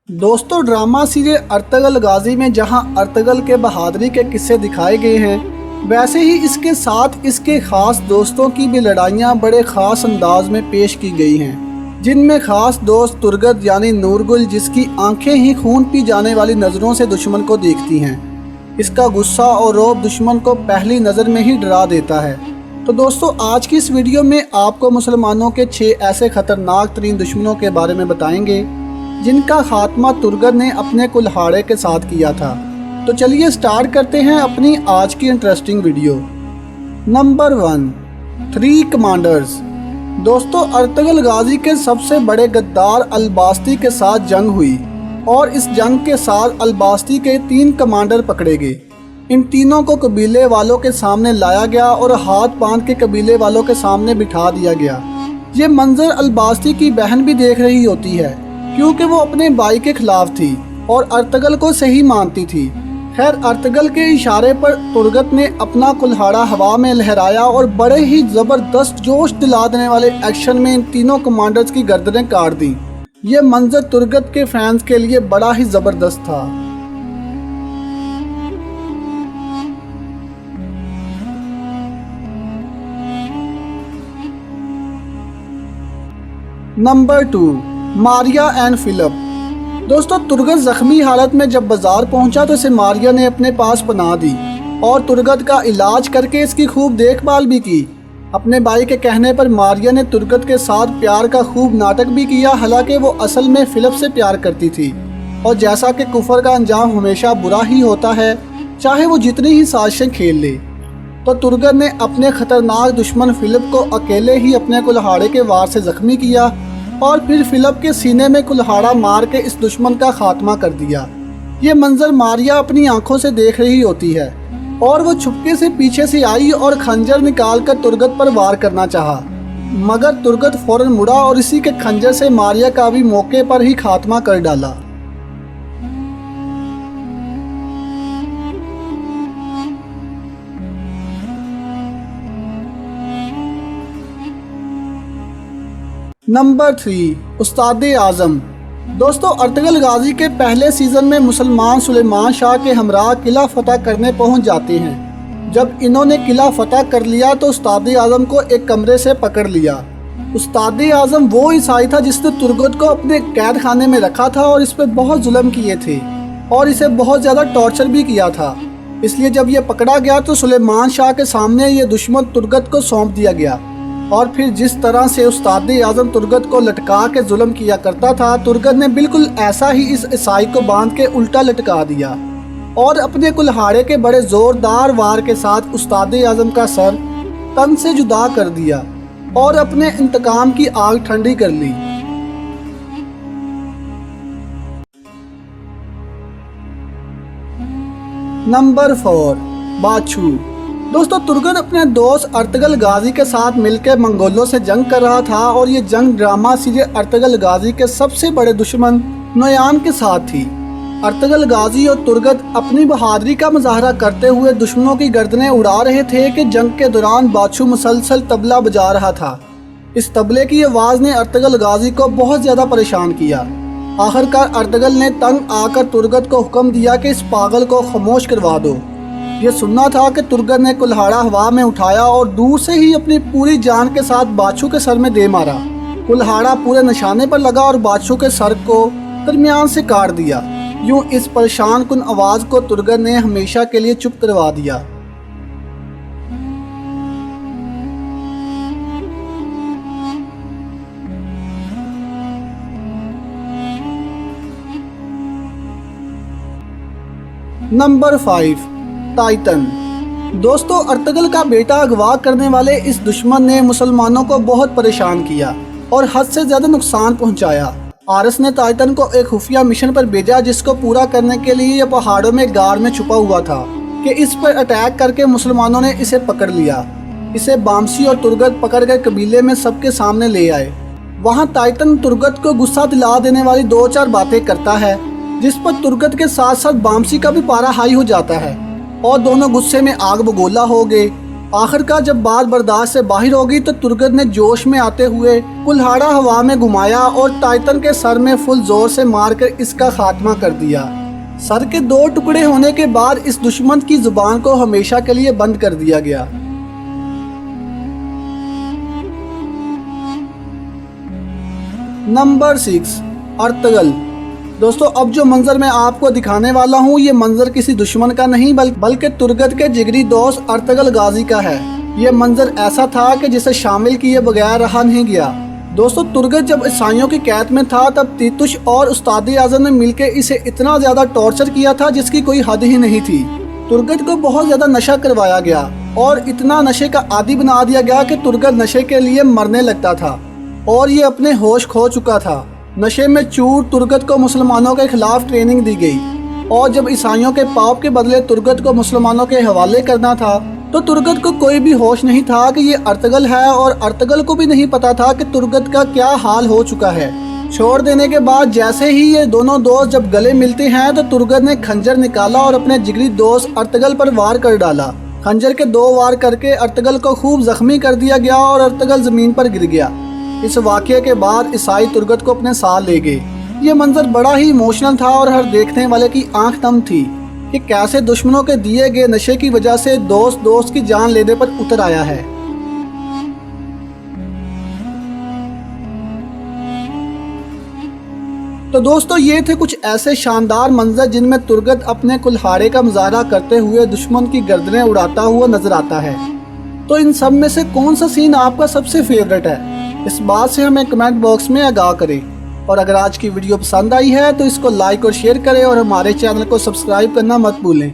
दोस्तों, drama serial Ertugrul गाजी में जहां अर्तुगरुल के बहादुरी के किस्से दिखाए गए हैं, वैसे ही इसके साथ इसके खास दोस्तों की भी लड़ाइयां बड़े खास अंदाज में पेश की गई हैं, जिनमें खास दोस्त तुर्गत यानी नूरगुल, जिसकी आंखें ही खून पी जाने वाली नज़रों से दुश्मन को देखती हैं। इसका गुस्सा और रौब दुश्मन को पहली नज़र में ही डरा देता है। तो दोस्तों, आज की इस वीडियो में आपको मुसलमानों के 6 ऐसे ख़तरनाक तरीन दुश्मनों के बारे में बताएंगे जिनका खात्मा तुर्गत ने अपने कुल्हाड़े के साथ किया था। तो चलिए स्टार्ट करते हैं अपनी आज की इंटरेस्टिंग वीडियो। Number 1, 3 commanders. दोस्तों, अर्तुगरुल गाजी के सबसे बड़े गद्दार अलबास्ती के साथ जंग हुई और इस जंग के साथ अलबास्ती के 3 कमांडर पकड़े गए। इन तीनों को कबीले वालों के सामने लाया गया और हाथ बांध के कबीले वालों के सामने बिठा दिया गया। ये मंजर अलबास्ती की बहन भी देख रही होती है, क्योंकि वो अपने भाई के खिलाफ थी और अर्तुगरुल को सही मानती थी। खैर, अर्तुगरुल के इशारे पर तुर्गत ने अपना कुल्हाड़ा हवा में लहराया और बड़े ही ज़बरदस्त जोश दिला देने वाले एक्शन में इन तीनों कमांडर्स की गर्दनें काट दी। ये मंजर तुर्गत के फैंस के लिए बड़ा ही ज़बरदस्त था। Number 2, Maria and Philip. दोस्तों, तुर्गत ज़ख्मी हालत में जब बाजार पहुंचा तो इसे मारिया ने अपने पास पनाह दी और तुर्गत का इलाज करके इसकी खूब देखभाल भी की। अपने भाई के कहने पर मारिया ने तुर्गत के साथ प्यार का खूब नाटक भी किया, हालांकि वो असल में फिलिप से प्यार करती थी। और जैसा कि कुफर का अंजाम हमेशा बुरा ही होता है, चाहे वो जितनी ही साजिशें खेल ले, तो तुर्गत ने अपने ख़तरनाक दुश्मन फिलिप को अकेले ही अपने कुल्हाड़े के वार से ज़ख्मी किया और फिर फिलिप के सीने में कुल्हाड़ा मार के इस दुश्मन का खात्मा कर दिया। ये मंजर मारिया अपनी आंखों से देख रही होती है और वो छुपके से पीछे से आई और खंजर निकालकर तुर्गत पर वार करना चाहा, मगर तुर्गत फौरन मुड़ा और इसी के खंजर से मारिया का भी मौके पर ही खात्मा कर डाला। नंबर 3, उस्ताद आज़म। दोस्तों, अर्तुगरुल गाजी के पहले सीज़न में मुसलमान सुलेमान शाह के हमराह किला फतह करने पहुंच जाते हैं। जब इन्होंने किला फतह कर लिया तो उस्ताद आज़म को एक कमरे से पकड़ लिया। उस्ताद आज़म वो ईसाई था जिसने तुर्गत को अपने कैद खाने में रखा था और इस पर बहुत जुल्म किए थे और इसे बहुत ज़्यादा टॉर्चर भी किया था। इसलिए जब ये पकड़ा गया तो सुलेमान शाह के सामने ये दुश्मन तुर्गत को सौंप दिया गया और फिर जिस तरह से उस्ताद आज़म तुर्गत को लटका के जुल्म किया करता था, तुर्गत ने बिल्कुल ऐसा ही इस ईसाई को बांध के उल्टा लटका दिया और अपने कुल्हाड़े के बड़े ज़ोरदार वार के साथ उस्ताद आज़म का सर तन से जुदा कर दिया और अपने इंतकाम की आग ठंडी कर ली। नंबर 4, बाछू। दोस्तों, तुर्गत अपने दोस्त अर्तुगरुल गाजी के साथ मिलकर मंगोलों से जंग कर रहा था और ये जंग ड्रामा सीरियल अर्तुगरुल गाजी के सबसे बड़े दुश्मन नोयान के साथ थी। अर्तुगरुल गाजी और तुर्गत अपनी बहादुरी का मुजाहरा करते हुए दुश्मनों की गर्दनें उड़ा रहे थे कि जंग के दौरान बाछू मुसलसल तबला बजा रहा था। इस तबले की आवाज़ ने अर्तुगरुल गाजी को बहुत ज़्यादा परेशान किया। आखिरकार अर्तुगरुल ने तंग आकर तुर्गत को हुक्म दिया कि इस पागल को खामोश करवा दो। ये सुनना था कि तुर्गत ने कुल्हाड़ा हवा में उठाया और दूर से ही अपनी पूरी जान के साथ बाछू के सर में दे मारा। कुल्हाड़ा पूरे निशाने पर लगा और बाछू के सर को दरमियान से काट दिया। यूं इस परेशान कुन आवाज़ को तुर्गत ने हमेशा के लिए चुप करवा दिया। Number 5, Titan. दोस्तों, अर्तुगरुल का बेटा अगवा करने वाले इस दुश्मन ने मुसलमानों को बहुत परेशान किया और हद से ज़्यादा नुकसान पहुंचाया। आरस ने टाइटन को एक खुफिया मिशन पर भेजा, जिसको पूरा करने के लिए यह पहाड़ों में गार में छुपा हुआ था कि इस पर अटैक करके मुसलमानों ने इसे पकड़ लिया। इसे बामसी और तुर्गत पकड़ कर कबीले में सबके सामने ले आए। वहाँ टाइटन तुर्गत को गुस्सा दिला देने वाली 2-4 बातें करता है, जिस पर तुर्गत के साथ साथ बामसी का भी पारा हाई हो जाता है और दोनों गुस्से में आग बगोला हो गए آخرکار جب بات برداشت سے باہر ہوگی تو ترگت نے جوش میں آتے ہوئے کلہاڑا ہوا میں گھمایا اور ٹائٹن کے سر میں فل زور سے مار کر اس کا خاتمہ کر دیا۔ سر کے 2 ٹکڑے ہونے کے بعد اس دشمن کی زبان کو ہمیشہ کے لیے بند کر دیا گیا۔ Number 6، Ertugrul. دوستو اب جو منظر میں آپ کو دکھانے والا ہوں یہ منظر کسی دشمن کا نہیں بلکہ ترگت کے جگری دوست ارطغرل غازی کا ہے۔ یہ منظر ایسا تھا کہ جسے شامل کیے بغیر رہا نہیں گیا۔ دوستو ترگت جب عیسائیوں کی قید میں تھا تب تیتوش اور استاد اعظم نے مل کے اسے اتنا زیادہ ٹارچر کیا تھا جس کی کوئی حد ہی نہیں تھی۔ ترگت کو بہت زیادہ نشہ کروایا گیا اور اتنا نشے کا عادی بنا دیا گیا کہ ترگت نشے کے لیے مرنے لگتا تھا اور یہ اپنے ہوش کھو چکا تھا۔ نشے میں چور ترگت کو مسلمانوں کے خلاف ٹریننگ دی گئی اور جب عیسائیوں کے پاپ کے بدلے ترگت کو مسلمانوں کے حوالے کرنا تھا تو ترگت کو کوئی بھی ہوش نہیں تھا کہ یہ ارطغرل ہے اور ارطغرل کو بھی نہیں پتا تھا کہ ترگت کا کیا حال ہو چکا ہے۔ چھوڑ دینے کے بعد جیسے ہی یہ دونوں دوست جب گلے ملتے ہیں تو ترگت نے خنجر نکالا اور اپنے جگری دوست ارطغرل پر وار کر ڈالا۔ خنجر کے 2 وار کر کے ارطغرل کو خوب زخمی کر دیا گیا اور ارطغرل زمین پر گر گیا۔ اس واقعے کے بعد عیسائی ترگت کو اپنے ساتھ لے گئے۔ یہ منظر بڑا ہی ایموشنل تھا اور ہر دیکھنے والے کی آنکھ نم تھی کہ کیسے دشمنوں کے دیے گئے نشے کی وجہ سے دوست کی جان لینے پر اتر آیا ہے۔ تو دوستو یہ تھے کچھ ایسے شاندار منظر جن میں ترگت اپنے کلہاڑے کا مظاہرہ کرتے ہوئے دشمن کی گردنیں اڑاتا ہوا نظر آتا ہے۔ تو ان سب میں سے کون سا سین آپ کا سب سے فیورٹ ہے؟ اس بات سے ہمیں کمنٹ باکس میں آگاہ کریں، اور اگر آج کی ویڈیو پسند آئی ہے تو اس کو لائک اور شیئر کریں اور ہمارے چینل کو سبسکرائب کرنا مت بھولیں۔